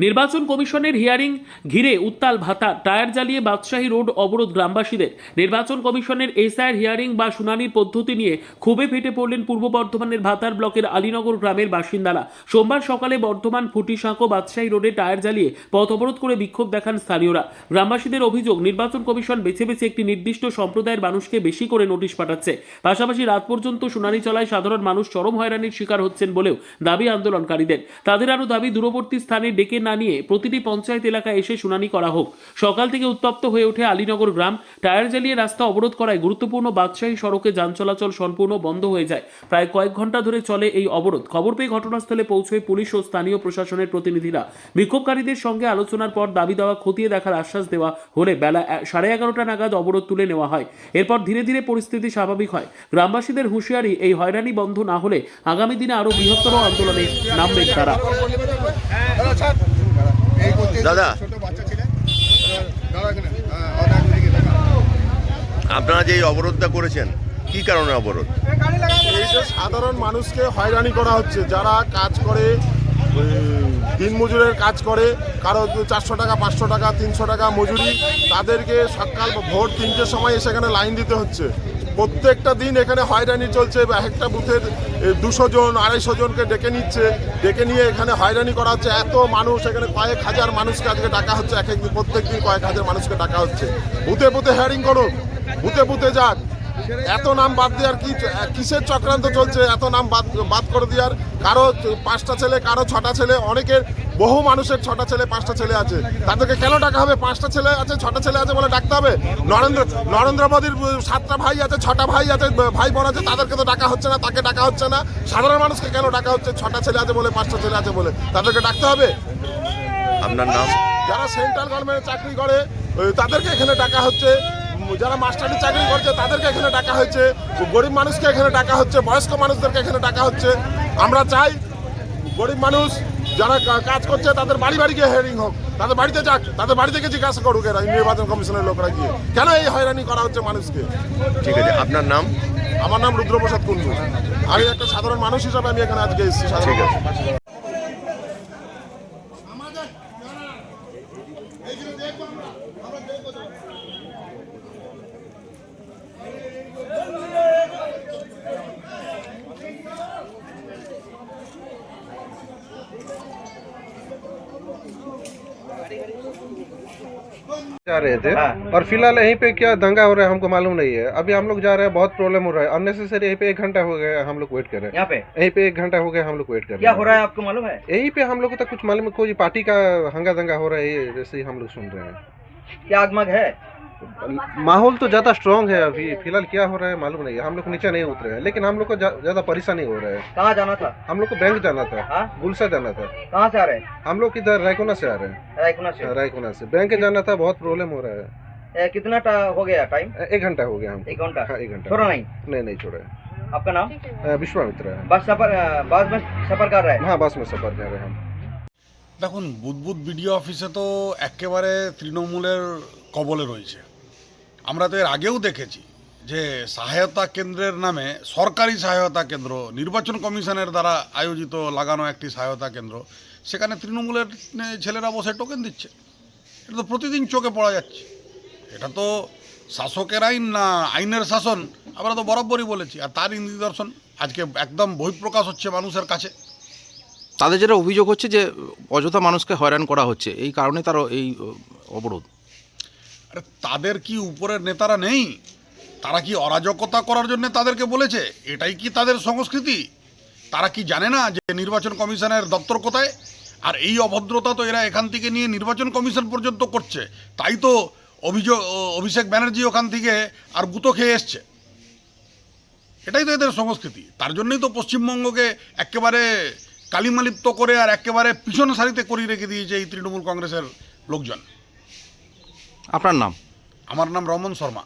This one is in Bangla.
নির্বাচন কমিশনের হিয়ারিং ঘিরে উত্তাল ভাতা, টায়ার জ্বালিয়ে বাদশাহী রোড অবরোধ গ্রামবাসীদের। নির্বাচন কমিশনের এসআইআর হিয়ারিং বা শুনানির পদ্ধতি নিয়ে ক্ষোভে ফেটে পড়লেন পূর্ব বর্ধমানের ভাতার ব্লকের আলীনগর গ্রামের বাসিন্দারা। সোমবার সকালে বর্ধমান ফুটিসাঁকো বাদশাহী রোডে টায়ার জ্বালিয়ে পথ অবরোধ করে বিক্ষোভ দেখান স্থানীয়রা। গ্রামবাসীদের অভিযোগ, নির্বাচন কমিশন বেছে বেছে একটি নির্দিষ্ট সম্প্রদায়ের মানুষকে বেশি করে নোটিশ পাঠাচ্ছে। পাশাপাশি রাত পর্যন্ত শুনানি চলায় সাধারণ মানুষ চরম হয়রানির শিকার হচ্ছেন বলেও দাবি আন্দোলনকারীদের। তাদের আরও দাবি, দূরবর্তী স্থানে ডেকে না নিয়ে প্রতিটি পঞ্চায়েত এলাকায় এসে শুনানি করা হোক। সকাল থেকে উত্তপ্ত হয়ে ওঠে আলীনগর গ্রাম। টায়ার জ্বালিয়ে রাস্তা অবরোধ করায় গুরুত্বপূর্ণ বাদশাহী সড়কে যান চলাচল সম্পূর্ণ বন্ধ হয়ে যায়। প্রায় কয়েক ঘন্টা ধরে চলে এই অবরোধ। খবর পেয়ে ঘটনাস্থলে পৌঁছয় পুলিশ ও স্থানীয় প্রশাসনের প্রতিনিধিরা। বিক্ষোভকারীদের সঙ্গে আলোচনার পর দাবি দেওয়া খতিয়ে দেখার আশ্বাস দেওয়া হলে বেলা 11:30 নাগাদ অবরোধ তুলে নেওয়া হয়। এরপর ধীরে ধীরে পরিস্থিতি স্বাভাবিক হয়। গ্রামবাসীদের হুঁশিয়ারি, এই হয়রানি বন্ধ না হলে আগামী দিনে আরো বৃহত্তর আন্দোলনে নামবেন তারা। দাদা, আপনারা যে এই অবরোধটা করেছেন, কি কারণে অবরোধ? এই যে সাধারণ মানুষকে হয়রানি করা হচ্ছে, যারা কাজ করে, দিনমজুরের কাজ করে, কারো 400 টাকা 500 টাকা 300 টাকা মজুরি, তাদেরকে সকাল ভোর 3টের সময় সেখানে লাইন দিতে হচ্ছে। প্রত্যেকটা দিন এখানে হয়রানি চলছে। একটা বুথের 200 জন 250 জনকে ডেকে নিচ্ছে, ডেকে নিয়ে এখানে হয়রানি করা হচ্ছে। এত মানুষ, এখানে কয়েক হাজার মানুষকে আজকে ডাকা হচ্ছে। এক একদিন প্রত্যেক দিন কয়েক হাজার মানুষকে ডাকা হচ্ছে। বুথে বুথে হিয়ারিং করুন, বুথে বুথে যাক। এত নাম বাদ দেওয়ার কিসের চক্রান্ত চলছে? এত নাম বাদ করে দেওয়ার। কারো 5টা ছেলে, কারো 6টা ছেলে, অনেকের বহু মানুষের 6টা ছেলে 5টা ছেলে আছে। তাদেরকে কেন ডাকা হবে? 5টা ছেলে আছে 6টা ছেলে আছে বলে ডাকতে হবে? নরেন্দ্র মোদীর 7টা ভাই আছে, 6টা ভাই আছে, ভাই বোন আছে, তাদেরকে তো ডাকা হচ্ছে না, তাকে ডাকা হচ্ছে না। সাধারণ মানুষকে কেন ডাকা হচ্ছে? 6টা ছেলে আছে বলে, 5টা ছেলে আছে বলে তাদেরকে ডাকতে হবে? আপনার নাম? যারা সেন্ট্রাল গভর্নমেন্টে চাকরি করে তাদেরকে এখানে ডাকা হচ্ছে। যারা মাস্টারি চাকরি করছে তাদেরকে এখানে ডাকা হচ্ছে। গরিব মানুষকে এখানে ডাকা হচ্ছে, বয়স্ক মানুষদেরকে এখানে ডাকা হচ্ছে। আমরা চাই গরিব মানুষ যারা কাজ করছে তাদের বাড়ি বাড়ি গিয়ে হিয়ারিং হোক, তাদের বাড়িতে যাক, তাদের বাড়ি থেকে জিজ্ঞাসা করুক এরা, নির্বাচন কমিশনের লোকরা গিয়ে কেন এই হয়রানি করা হচ্ছে মানুষকে। ঠিক আছে, আপনার নাম? আমার নাম রুদ্রপ্রসাদ কুন্ডু। আমি একটা সাধারণ মানুষ হিসাবে আমি এখানে আজকে এসেছি। ঠিক আছে। जा रहे थे और फिलहाल यहीं पे क्या दंगा हो रहा है हमको मालूम नहीं है। अभी हम लोग जा रहे हैं, बहुत प्रॉब्लम हो रहा है। अननेसेसरी यहीं पे 1 घंटा हो गया हम लोग वेट कर रहे हैं। यहाँ पे यहीं पे 1 घंटा हो गया हम लोग वेट कर रहे क्या हैं। हो रहा है आपको मालूम है? यहीं पे हम लोग को तो कुछ मालूम है, कोई पार्टी का हंगा दंगा हो रहा है जैसे ही हम लोग सुन रहे हैं। क्या आगमग है? माहौल तो ज्यादा स्ट्रांग है अभी। फिलहाल क्या हो रहा है मालूम नहीं है। हम लोग नीचे नहीं उतरे हैं, लेकिन हम लोग को ज्यादा परेशानी हो रहा है। कहाँ जाना था? हम लोग को बैंक जाना था, हाँ? गुलसा जाना था। कहाँ से आ रहे हैं? हम लोग इधर रायकोना से आ रहे हैं। रायकुना से। रायकोना से बैंक जाना था, बहुत प्रॉब्लम हो रहा है। कितना हो गया टाइम? 1 घंटा हो गया हमको। 1 घंटा? हाँ, 1 घंटा। छोड़ा नहीं? नहीं छोड़ा है। आपका नाम? विश्वामित्र है। बस में सफर कर रहे हैं? हाँ, बस में सफर कर रहे हैं हम। দেখুন, বুদবুদ বিডিও অফিসে তো একেবারে তৃণমূলের কবলে রয়েছে। আমরা তো এর আগেও দেখেছি যে সহায়তা কেন্দ্রের নামে, সরকারি সহায়তা কেন্দ্র, নির্বাচন কমিশনের দ্বারা আয়োজিত লাগানো একটি সহায়তা কেন্দ্র, সেখানে তৃণমূলের ছেলেরা বসে টোকেন দিচ্ছে। এটা তো প্রতিদিন চোখে পড়া যাচ্ছে। এটা তো শাসকের আইন না আইনের শাসন, আমরা তো বরাবরই বলেছি। আর তারই নিদর্শন আজকে একদম বহিঃপ্রকাশ হচ্ছে মানুষের কাছে। তাদের যেটা অভিযোগ হচ্ছে যে অযথা মানুষকে হয়রান করা হচ্ছে, এই কারণে তার এই অবরোধ। আরে তাদের কি উপরের নেতারা নেই? তারা কি অরাজকতা করার জন্য তাদেরকে বলেছে? এটাই কি তাদের সংস্কৃতি? তারা কি জানে না যে নির্বাচন কমিশনের দপ্তর কোথায়? আর এই অভদ্রতা তো এরা এখান থেকে নিয়ে নির্বাচন কমিশন পর্যন্ত করছে। তাই তো অভিষেক ব্যানার্জি ওখান থেকে আর গুঁতো খেয়ে এসছে। এটাই তো এদের সংস্কৃতি। তার জন্যই তো পশ্চিমবঙ্গকে একেবারে কালিমালিপ্ত করে আর একেবারে পিছন সারিতে করিয়ে রেখে দিয়েছে এই তৃণমূল কংগ্রেসের লোকজন। আপনার নাম? আমার নাম রমন শর্মা।